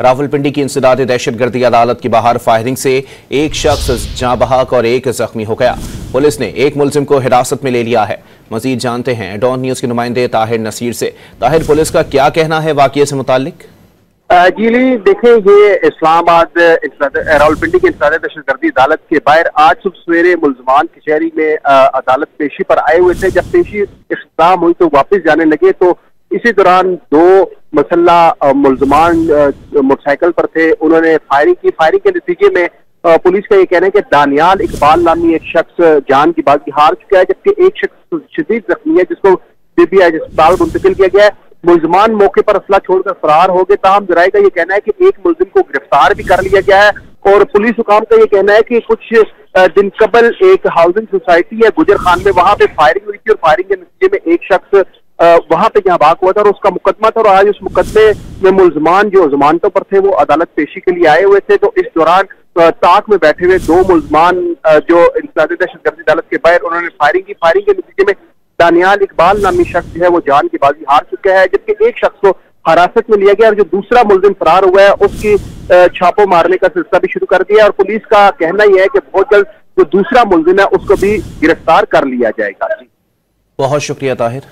रावलपिंडी की इंसदाद दहशतगर्दी अदालत की बाहर फायरिंग से एक शख्स जाँ बहक और एक जख्मी हो गया। पुलिस ने एक मुलजिम को हिरासत में ले लिया है। मजीद जानते हैं डॉन न्यूज के नुमाइंदे ताहिर नसीर से। ताहिर, पुलिस का क्या कहना है वाकये से मुतालिक? जी देखें, ये इस्लामाबाद रावलपिंडी की इंसदाद दहशतगर्दी अदालत के बाहर आज सुबह सवेरे मुलजमान कचहरी में अदालत पेशी पर आए हुए थे। जब पेशी इख्तिताम हुई तो वापस जाने लगे तो इसी दौरान दो मसल्ला मुलजमान मोटरसाइकिल पर थे, उन्होंने फायरिंग की। फायरिंग के नतीजे में पुलिस का ये कहना है कि दानियाल इकबाल नामी एक शख्स जान की बाजी हार चुका है, जबकि एक शख्स शदीद जख्मी है जिसको पीबीआई अस्पताल मुंतकिल किया गया है। मुलजमान मौके पर असला छोड़कर फरार हो गए। ताहम जराये का ये कहना है कि एक मुलजिम को गिरफ्तार भी कर लिया गया है और पुलिस हुकाम का ये कहना है कि कुछ दिन कबल एक हाउसिंग सोसाइटी है गुजर खान में, वहां पे फायरिंग हुई थी और फायरिंग के नतीजे में एक शख्स वहां पे यहाँ भाग हुआ था और उसका मुकदमा था। और आज उस मुकदमे में मुलजमान जो जमानतों पर थे वो अदालत पेशी के लिए आए हुए थे। तो इस दौरान ताक में बैठे हुए दो मुलजमान जो इंसदाद दहशतगर्दी अदालत के बाहर उन्होंने फायरिंग की। फायरिंग के नतीजे में दानियाल इकबाल नामी शख्स जो है वो जान की बाजी हार चुका है, जबकि एक शख्स को हिरासत में लिया गया और जो दूसरा मुलजिम फरार हुआ है उसकी छापो मारने का सिलसिला भी शुरू कर दिया। और पुलिस का कहना यह है कि बहुत जल्द जो दूसरा मुलजिम है उसको भी गिरफ्तार कर लिया जाएगा। बहुत शुक्रिया ताहिर।